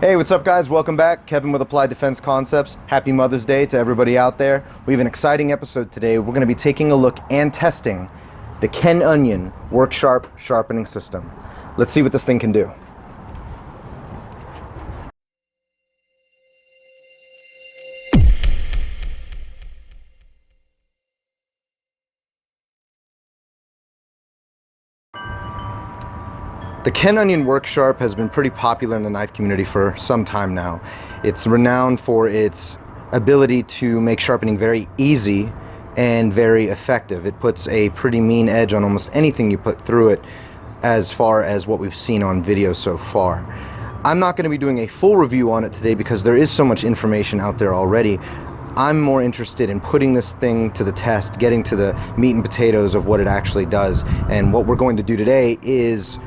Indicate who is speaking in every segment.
Speaker 1: Hey, what's up guys? Welcome back. Kevin with Applied Defense Concepts. Happy Mother's Day to everybody out there. We have an exciting episode today. We're going to be taking a look and testing the Ken Onion Work Sharp sharpening system. Let's see what this thing can do. The Ken Onion Work Sharp has been pretty popular in the knife community for some time now. It's renowned for its ability to make sharpening very easy and very effective. It puts a pretty mean edge on almost anything you put through it, as far as what we've seen on video so far. I'm not going to be doing a full review on it today because there is so much information out there already. I'm more interested in putting this thing to the test, getting to the meat and potatoes of what it actually does. And what we're going to do today is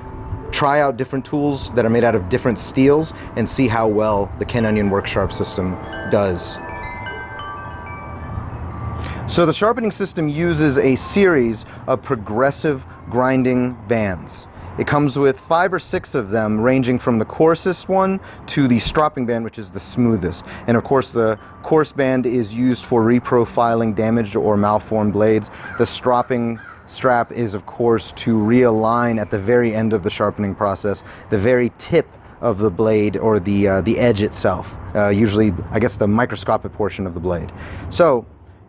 Speaker 1: try out different tools that are made out of different steels and see how well the Ken Onion Work Sharp system does. So the sharpening system uses a series of progressive grinding bands. It comes with 5 or 6 of them, ranging from the coarsest one to the stropping band, which is the smoothest. And of course the coarse band is used for reprofiling damaged or malformed blades. The stropping strap is of course to realign at the very end of the sharpening process the very tip of the blade, or the edge itself, usually I guess the microscopic portion of the blade. So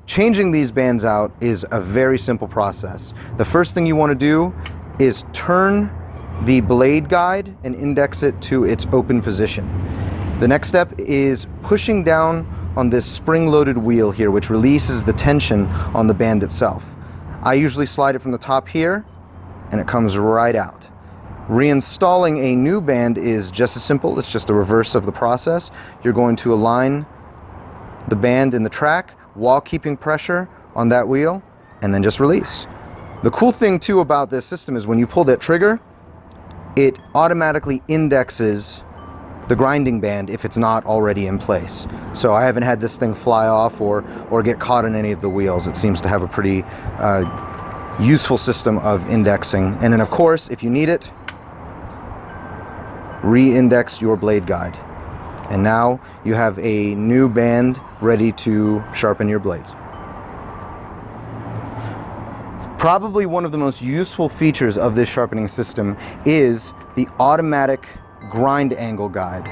Speaker 1: changing these bands out is a very simple process. The first thing you want to do is turn the blade guide and index it to its open position. The next step is pushing down on this spring-loaded wheel here, which releases the tension on the band itself. I usually slide it from the top here, and it comes right out. Reinstalling a new band is just as simple. It's just a reverse of the process. You're going to align the band in the track while keeping pressure on that wheel, and then just release. The cool thing too about this system is when you pull that trigger, it automatically indexes the grinding band if it's not already in place. So I haven't had this thing fly off or get caught in any of the wheels. It seems to have a pretty useful system of indexing. And then of course, if you need it, re-index your blade guide. And now you have a new band ready to sharpen your blades. Probably one of the most useful features of this sharpening system is the automatic grind angle guide.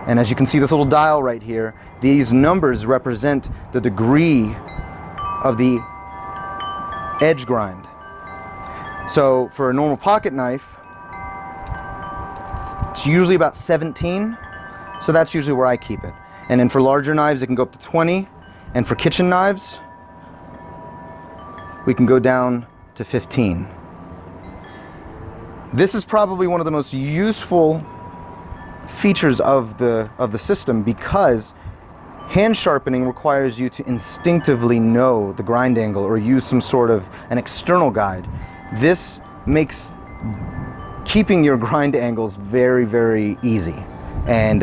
Speaker 1: And as you can see, this little dial right here, these numbers represent the degree of the edge grind. So for a normal pocket knife, it's usually about 17, so that's usually where I keep it. And then for larger knives, it can go up to 20, and for kitchen knives, we can go down to 15. This is probably one of the most useful features of the system, because hand sharpening requires you to instinctively know the grind angle or use some sort of an external guide. This makes keeping your grind angles very, very easy, and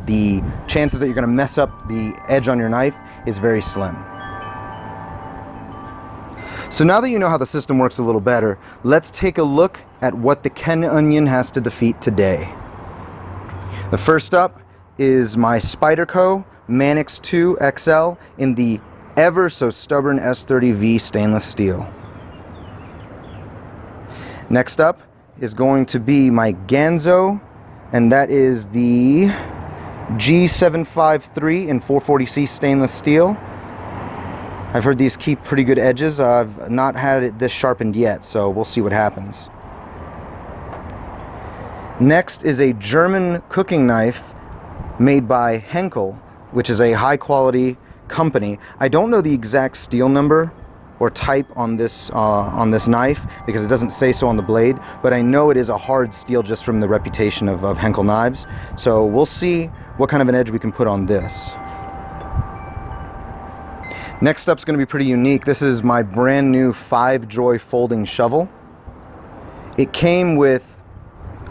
Speaker 1: the chances that you're going to mess up the edge on your knife is very slim. So now that you know how the system works a little better, let's take a look at what the Ken Onion has to defeat today. The first up is my Spyderco Manix 2 XL in the ever so stubborn S30V stainless steel. Next up is going to be my Ganzo, and that is the G753 in 440C stainless steel. I've heard these keep pretty good edges. I've not had it this sharpened yet, so we'll see what happens. Next is a German cooking knife made by Henkel, which is a high quality company. I don't know the exact steel number or type on this knife because it doesn't say so on the blade, but I know it is a hard steel just from the reputation of Henkel knives. So we'll see what kind of an edge we can put on this. Next up is going to be pretty unique. This is my brand new 5-joy folding shovel. It came with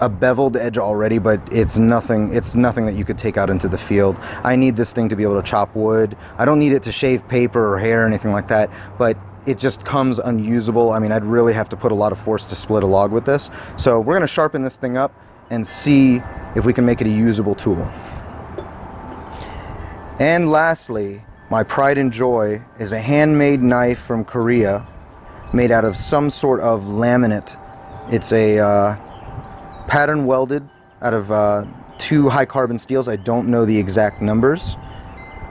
Speaker 1: a beveled edge already, but it's nothing that you could take out into the field. I need this thing to be able to chop wood. I don't need it to shave paper or hair or anything like that, but it just comes unusable. I mean, I'd really have to put a lot of force to split a log with this. So we're going to sharpen this thing up and see if we can make it a usable tool. And lastly, my pride and joy is a handmade knife from Korea, made out of some sort of laminate. It's a pattern welded out of 2 high carbon steels. I don't know the exact numbers,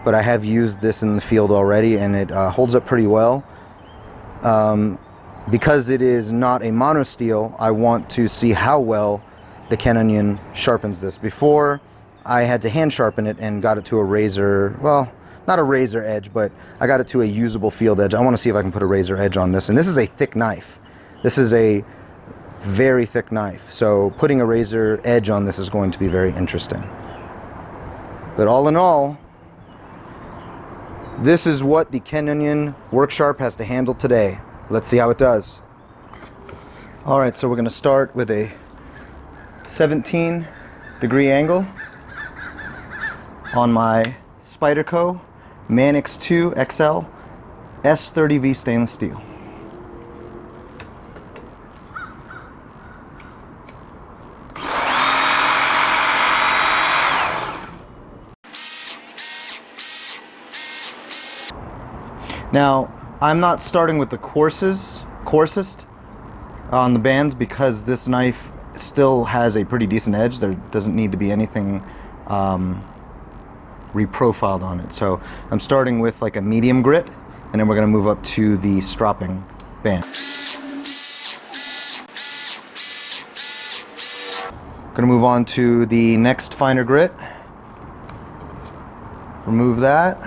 Speaker 1: but I have used this in the field already, and it holds up pretty well. Because it is not a mono steel, I want to see how well the Canonian sharpens this. Before, I had to hand sharpen it and got it to a razor, well, not a razor edge, but I got it to a usable field edge. I want to see if I can put a razor edge on this. And this is a thick knife. This is a very thick knife. So putting a razor edge on this is going to be very interesting. But all in all, this is what the Canonian Work Sharp has to handle today. Let's see how it does. Alright, so we're going to start with a 17-degree angle on my Spyderco Manix 2 XL S30V stainless steel. Now, I'm not starting with the coarsest on the bands because this knife still has a pretty decent edge. There doesn't need to be anything reprofiled on it. So I'm starting with like a medium grit, and then we're going to move up to the stropping band. Going to move on to the next finer grit. Remove that.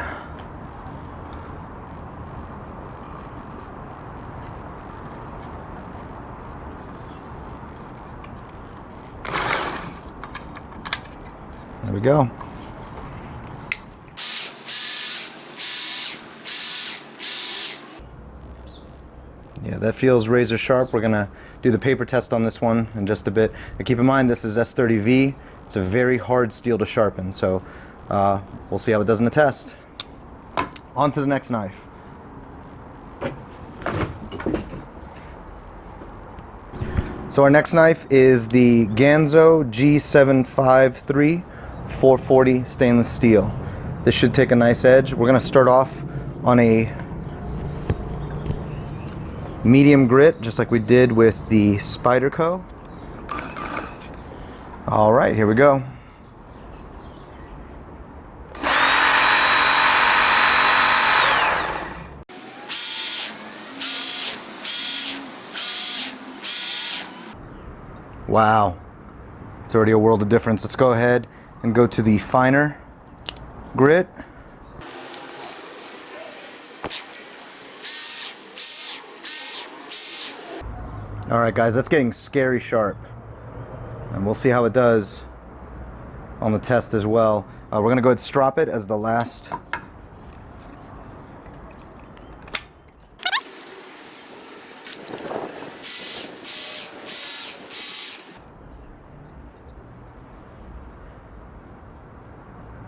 Speaker 1: There we go. Yeah, that feels razor sharp. We're gonna do the paper test on this one in just a bit. And keep in mind, this is S30V. It's a very hard steel to sharpen, so we'll see how it does in the test. On to the next knife. So our next knife is the Ganzo G753 440 stainless steel. This should take a nice edge. We're going to start off on a medium grit, just like we did with the Spyderco. All right, here we go. Wow, it's already a world of difference. Let's go ahead and go to the finer grit. All right, guys, that's getting scary sharp, and we'll see how it does on the test as well. We're gonna go ahead and strop it as the last.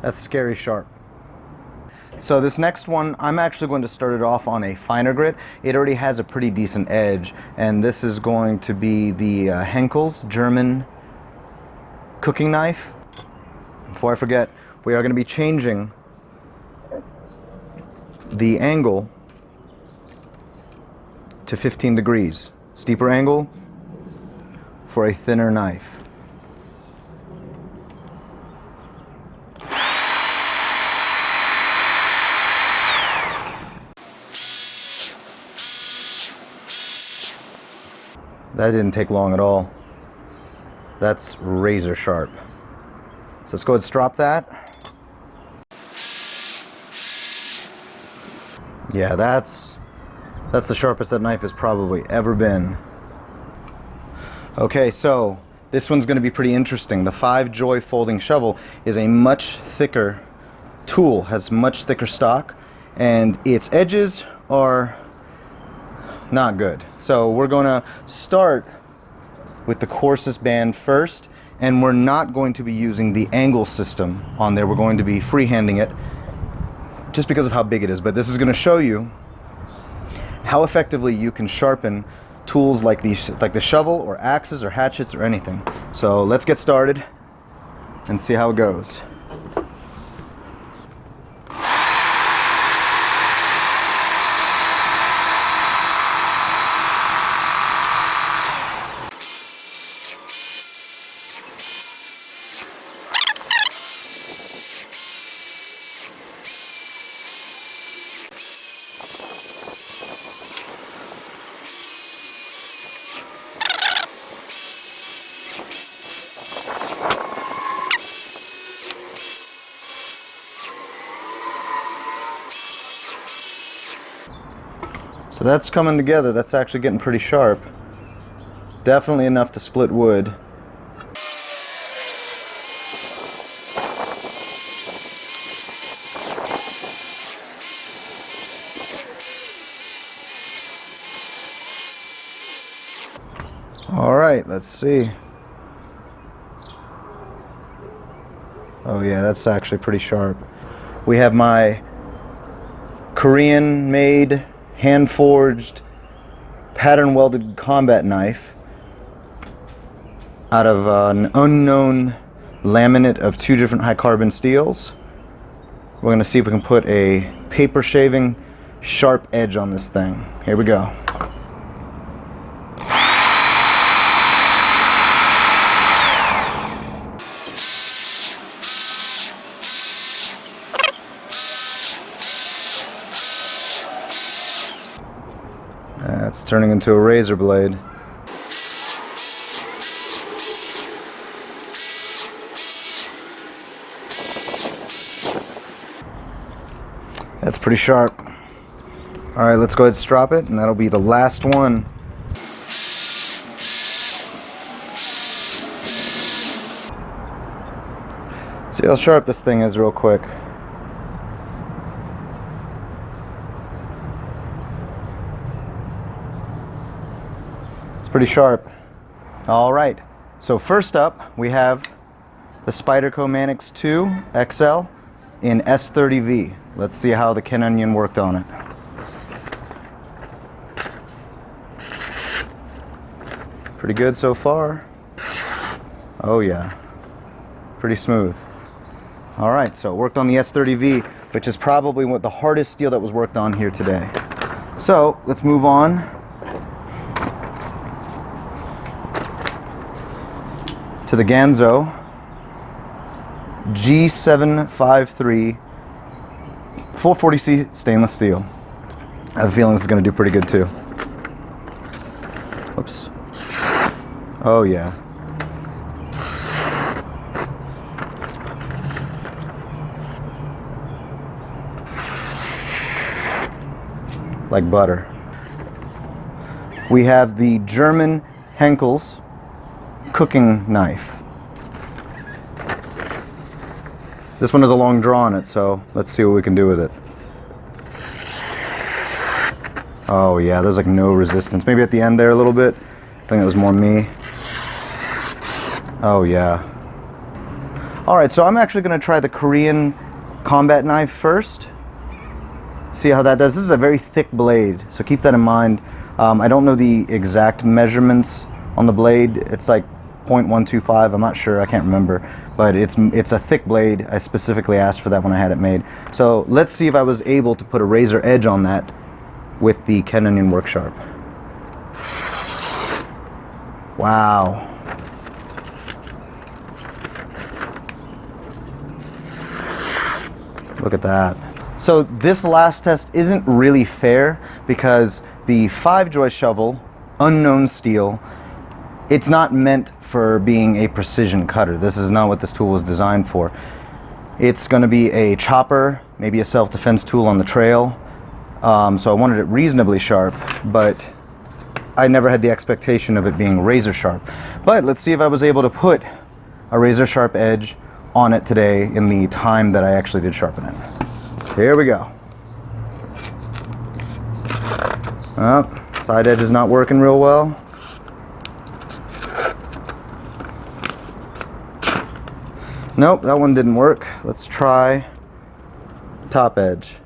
Speaker 1: That's scary sharp. So this next one, I'm actually going to start it off on a finer grit. It already has a pretty decent edge, and this is going to be the Henkel's German cooking knife. Before I forget, we are going to be changing the angle to 15 degrees. Steeper angle for a thinner knife. That didn't take long at all. That's razor sharp. So let's go ahead and strop that. Yeah, that's the sharpest that knife has probably ever been. Okay, so this one's going to be pretty interesting. The 5-Joy folding shovel is a much thicker tool, has much thicker stock, and its edges are not good. So we're going to start with the coarsest band first, and we're not going to be using the angle system on there. We're going to be freehanding it just because of how big it is. But this is going to show you how effectively you can sharpen tools like these, like the shovel or axes or hatchets or anything. So let's get started and see how it goes. So that's coming together. That's actually getting pretty sharp. Definitely enough to split wood. All right, let's see. Oh yeah, that's actually pretty sharp. We have my Korean made, hand forged, pattern welded combat knife out of an unknown laminate of 2 different high carbon steels. We're going to see if we can put a paper shaving sharp edge on this thing. Here we go. It's turning into a razor blade. That's pretty sharp. All right, let's go ahead and strop it, and that'll be the last one. See how sharp this thing is real quick. Pretty sharp. All right, so first up we have the Spyderco Manix 2 XL in S30V. Let's see how the Ken Onion worked on it. Pretty good so far. Oh yeah, pretty smooth. All right, so it worked on the S30V, which is probably the hardest steel that was worked on here today. So let's move on to the Ganzo G753 440C stainless steel. I have a feeling this is going to do pretty good too. Oops. Oh yeah. Like butter. We have the German Henkel's cooking knife. This one has a long draw on it, so let's see what we can do with it. Oh yeah, there's like no resistance. Maybe at the end there a little bit. I think it was more me. Oh yeah. Alright, so I'm actually going to try the Korean combat knife first. See how that does. This is a very thick blade, so keep that in mind. I don't know the exact measurements on the blade. It's like 0.125, I'm not sure, I can't remember, but it's a thick blade. I specifically asked for that when I had it made. So let's see if I was able to put a razor edge on that with the Ken Onion Work Sharp. Wow. Look at that. So this last test isn't really fair because the 5-joist shovel, unknown steel, it's not meant for being a precision cutter. This is not what this tool was designed for. It's going to be a chopper, maybe a self-defense tool on the trail. So I wanted it reasonably sharp, but I never had the expectation of it being razor sharp. But let's see if I was able to put a razor sharp edge on it today in the time that I actually did sharpen it. Here we go. Oh, side edge is not working real well. Nope, that one didn't work. Let's try top edge.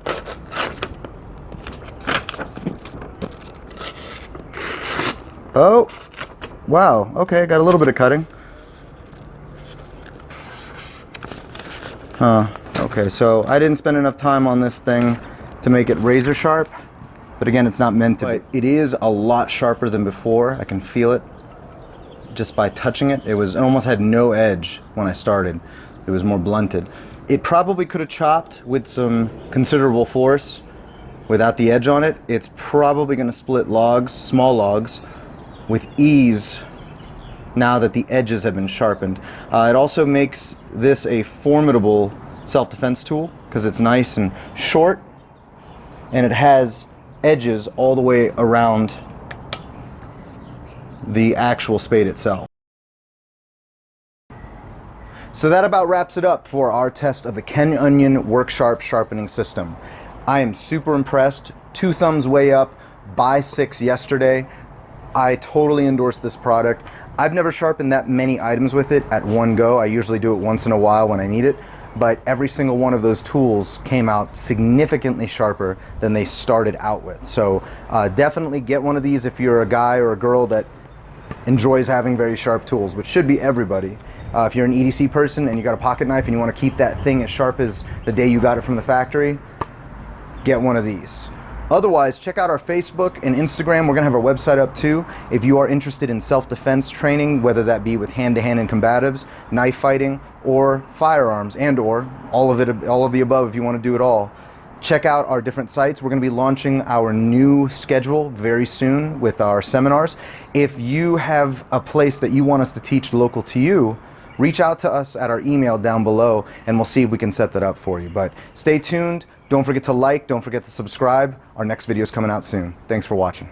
Speaker 1: Oh, wow, okay, got a little bit of cutting. Okay, so I didn't spend enough time on this thing to make it razor sharp, but again, it's not meant to be. It is a lot sharper than before. I can feel it. just by touching it. It almost had no edge when I started. It was more blunted. It probably could have chopped with some considerable force without the edge on it. It's probably going to split logs, small logs, with ease now that the edges have been sharpened. It also makes this a formidable self-defense tool because it's nice and short, and it has edges all the way around the actual spade itself. So that about wraps it up for our test of the Ken Onion Work Sharp sharpening system. I am super impressed. 2 thumbs way up. Buy 6 yesterday. I totally endorse this product. I've never sharpened that many items with it at one go. I usually do it once in a while when I need it, but every single one of those tools came out significantly sharper than they started out with. So definitely get one of these if you're a guy or a girl that enjoys having very sharp tools, which should be everybody. If you're an EDC person and you got a pocket knife and you want to keep that thing as sharp as the day you got it from the factory, get one of these. Otherwise, check out our Facebook and Instagram. We're going to have our website up too. If you are interested in self-defense training, whether that be with hand-to-hand and combatives, knife fighting, or firearms, and or all of the above if you want to do it all, check out our different sites. We're going to be launching our new schedule very soon with our seminars. If you have a place that you want us to teach local to you, reach out to us at our email down below and we'll see if we can set that up for you. But stay tuned. Don't forget to like, don't forget to subscribe. Our next video is coming out soon. Thanks for watching.